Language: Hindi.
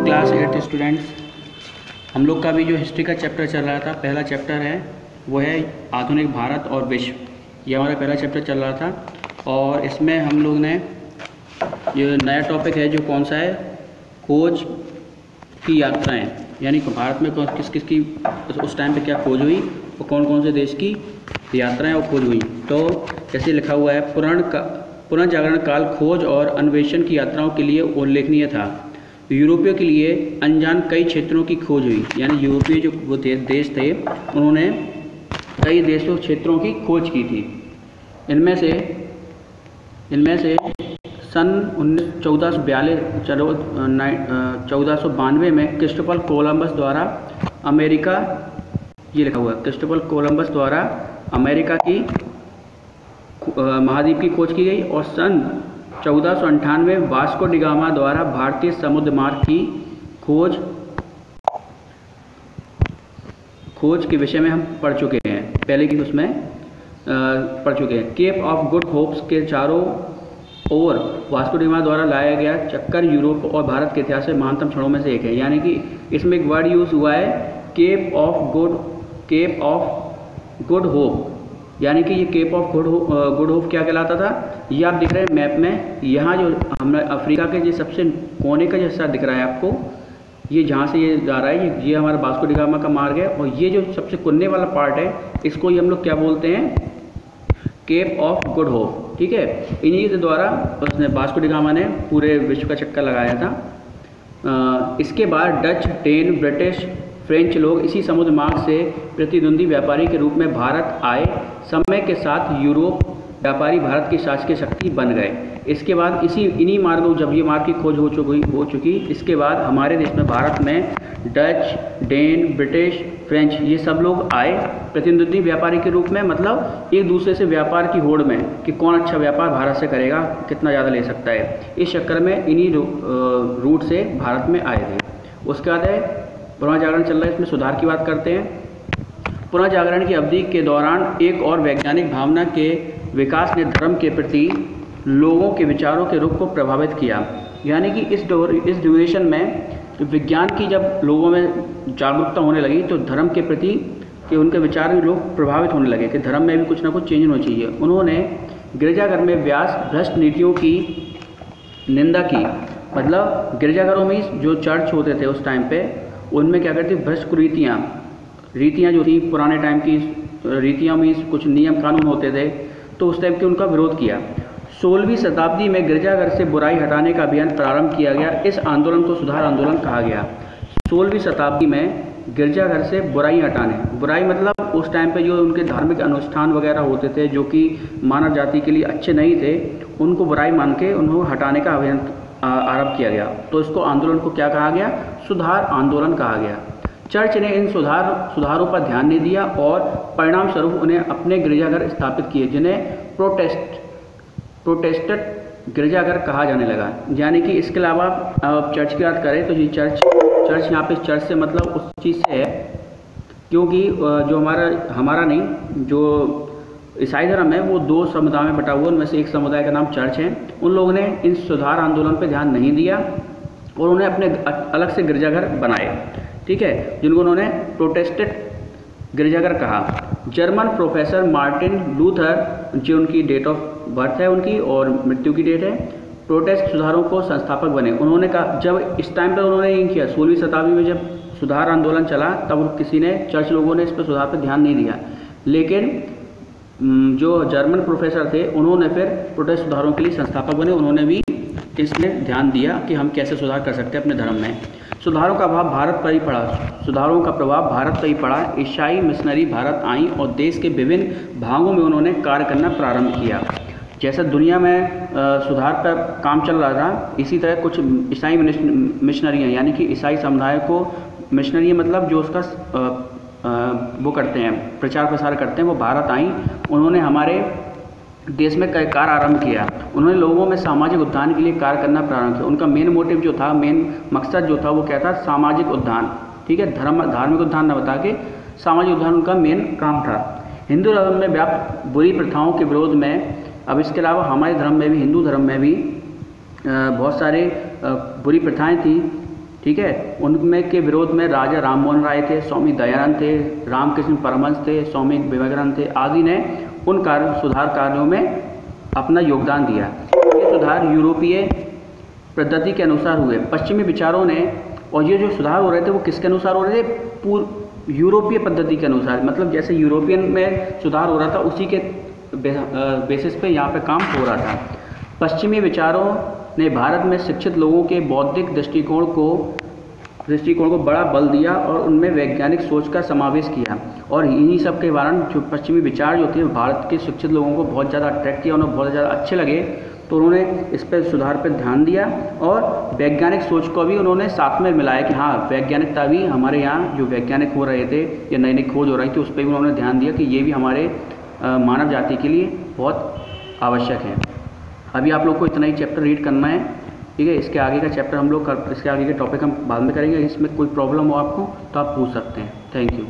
क्लास 8 स्टूडेंट्स, हम लोग का भी जो हिस्ट्री का चैप्टर चल रहा था, पहला चैप्टर है वो है आधुनिक भारत और विश्व। ये हमारा पहला चैप्टर चल रहा था और इसमें हम लोग ने ये नया टॉपिक है जो कौन सा है, खोज की यात्राएं, यानी भारत में किस किस की उस टाइम पे क्या खोज हुई और कौन कौन से देश की यात्राएं और खोज हुई। तो जैसे लिखा हुआ है, पुनर्जागरण काल खोज और अन्वेषण की यात्राओं के लिए उल्लेखनीय था। यूरोपियों के लिए अनजान कई क्षेत्रों की खोज हुई, यानी यूरोपीय जो वो देश थे उन्होंने कई देशों क्षेत्रों की खोज की थी। इनमें से सन 1492 में क्रिस्टोफर कोलंबस द्वारा अमेरिका, ये लिखा हुआ है, क्रिस्टोफर कोलंबस द्वारा अमेरिका की महाद्वीप की खोज की गई और सन 1498 वास्को डी गामा द्वारा भारतीय समुद्र मार्ग की खोज के विषय में हम पढ़ चुके हैं, पहले की उसमें पढ़ चुके हैं। केप ऑफ गुड होप्स के चारों ओर वास्को डी गामा द्वारा लाया गया चक्कर यूरोप और भारत के इतिहास में महानतम क्षणों में से एक है। यानी कि इसमें एक वर्ड यूज हुआ है, केप ऑफ गुड होप, यानी कि ये केप ऑफ गुड होप क्या कहलाता था। ये आप दिख रहे हैं मैप में, यहाँ जो हमारे अफ्रीका के जो सबसे कोने का हिस्सा दिख रहा है आपको, ये जहाँ से ये जा रहा है, ये हमारा वास्को डी गामा का मार्ग है और ये जो सबसे कोने वाला पार्ट है इसको ही हम लोग क्या बोलते हैं, केप ऑफ गुड होप। ठीक है, इन्हीं के द्वारा उसने वास्को डी गामा ने पूरे विश्व का चक्कर लगाया था। इसके बाद डच, डेन, ब्रिटिश, फ्रेंच लोग इसी समुद्र मार्ग से प्रतिद्वंदी व्यापारी के रूप में भारत आए। समय के साथ यूरोप व्यापारी भारत की शासकीय शक्ति बन गए। इसके बाद इन्हीं मार्गों, जब ये मार्ग की खोज हो चुकी, इसके बाद हमारे देश में, भारत में डच, डेन, ब्रिटिश, फ्रेंच, ये सब लोग आए प्रतिद्वंदी व्यापारी के रूप में, मतलब एक दूसरे से व्यापार की होड़ में कि कौन अच्छा व्यापार भारत से करेगा, कितना ज़्यादा ले सकता है। इस चक्कर में इन्हीं रूट से भारत में आए थे। उसके बाद है पुनर्जागरण चल रहा है, इसमें सुधार की बात करते हैं। पुनर्जागरण की अवधि के दौरान एक और वैज्ञानिक भावना के विकास ने धर्म के प्रति लोगों के विचारों के रुख को प्रभावित किया। यानी कि इस ड्यूरेशन में विज्ञान की जब लोगों में जागरूकता होने लगी तो धर्म के प्रति कि उनके विचार में लोग प्रभावित होने लगे कि धर्म में भी कुछ ना कुछ चेंज होना चाहिए। उन्होंने गिरजाघर में भ्रष्ट नीतियों की निंदा की। मतलब गिरजाघरों में जो चर्च होते थे उस टाइम पे, उनमें क्या करती, भ्रष्ट रीतियाँ जो थी, पुराने टाइम की रीतियों में कुछ नियम कानून होते थे, तो उस टाइप के उनका विरोध किया। 16वीं शताब्दी में गिरजाघर से बुराई हटाने का अभियान प्रारंभ किया गया। इस आंदोलन को सुधार आंदोलन कहा गया। 16वीं शताब्दी में गिरजाघर से बुराई हटाने, बुराई मतलब उस टाइम पे जो उनके धार्मिक अनुष्ठान वगैरह होते थे जो कि मानव जाति के लिए अच्छे नहीं थे, उनको बुराई मान के उनको हटाने का अभियान आरंभ किया गया। तो इसको आंदोलन को क्या कहा गया, सुधार आंदोलन कहा गया। चर्च ने इन सुधारों पर ध्यान नहीं दिया और परिणाम स्वरूप उन्हें अपने गिरजाघर स्थापित किए, जिन्हें प्रोटेस्टेंट गिरजाघर कहा जाने लगा। यानी कि इसके अलावा अब चर्च की बात करें तो ये चर्च यहाँ पे चर्च से मतलब उस चीज़ से है, क्योंकि जो हमारा नहीं, जो ईसाई धर्म है वो 2 समुदाय में बटा हुआ, उनमें से एक समुदाय का नाम चर्च है। उन लोगों ने इन सुधार आंदोलन पर ध्यान नहीं दिया और उन्हें अपने अलग से गिरजाघर बनाए, ठीक है, जिनको उन्होंने प्रोटेस्टेंट गिरजाघर कहा। जर्मन प्रोफेसर मार्टिन लूथर, जो उनकी डेट ऑफ बर्थ है उनकी और मृत्यु की डेट है, प्रोटेस्ट सुधारों को संस्थापक बने। उन्होंने कहा, जब इस टाइम पर उन्होंने ये किया, 16वीं शताब्दी में जब सुधार आंदोलन चला, तब किसी ने, चर्च लोगों ने इस पर सुधार पर ध्यान नहीं दिया, लेकिन जो जर्मन प्रोफेसर थे उन्होंने फिर प्रोटेस्ट सुधारों के लिए संस्थापक बने। उन्होंने भी इसमें ध्यान दिया कि हम कैसे सुधार कर सकते हैं अपने धर्म में। सुधारों का प्रभाव भारत पर ही पड़ा। ईसाई मिशनरी भारत आई और देश के विभिन्न भागों में उन्होंने कार्य करना प्रारंभ किया। जैसा दुनिया में सुधार पर काम चल रहा था, इसी तरह कुछ ईसाई मिशनरियाँ, यानी कि ईसाई समुदाय को मिशनरी मतलब जो उसका वो करते हैं, प्रचार प्रसार करते हैं, वो भारत आई। उन्होंने हमारे देश में कार्य आरंभ किया। उन्होंने लोगों में सामाजिक उत्थान के लिए कार्य करना प्रारंभ किया। उनका मेन मोटिव जो था, मेन मकसद जो था, वो क्या था, सामाजिक उत्थान। ठीक है, धार्मिक उत्थान न बता के सामाजिक उत्थान उनका मेन काम था। हिंदू धर्म में व्याप्त बुरी प्रथाओं के विरोध में, अब इसके अलावा हमारे धर्म में भी, हिंदू धर्म में भी बहुत सारे बुरी प्रथाएं थी ठीक है। उनमें के विरोध में राजा राममोहन राय थे, स्वामी दयानंद थे, रामकृष्ण परमहंस थे, स्वामी विवेकानंद थे आदि ने उन सुधार कार्यों में अपना योगदान दिया। ये सुधार यूरोपीय पद्धति के अनुसार हुए। पश्चिमी विचारों ने, और ये जो सुधार हो रहे थे वो किसके अनुसार हो रहे थे? यूरोपीय पद्धति के अनुसार, मतलब जैसे यूरोपियन में सुधार हो रहा था उसी के बेसिस पे यहाँ पे काम हो रहा था। पश्चिमी विचारों ने भारत में शिक्षित लोगों के बौद्धिक दृष्टिकोण को बड़ा बल दिया और उनमें वैज्ञानिक सोच का समावेश किया, और इन्हीं सब के कारण जो पश्चिमी विचार जो थे भारत के शिक्षित लोगों को बहुत ज़्यादा अट्रैक्ट किया, उन्हें बहुत ज़्यादा अच्छे लगे, तो उन्होंने इस पर सुधार पर ध्यान दिया और वैज्ञानिक सोच को भी उन्होंने साथ में मिलाया कि हाँ वैज्ञानिकता भी हमारे यहाँ जो वैज्ञानिक हो रहे थे या नई नई खोज हो रही थी उस पर भी उन्होंने ध्यान दिया कि ये भी हमारे मानव जाति के लिए बहुत आवश्यक है। अभी आप लोग को इतना ही चैप्टर रीड करना है, ठीक है। इसके आगे का चैप्टर हम लोग इसके आगे के टॉपिक हम बाद में करेंगे। इसमें कोई प्रॉब्लम हो आपको तो आप पूछ सकते हैं। Thank you.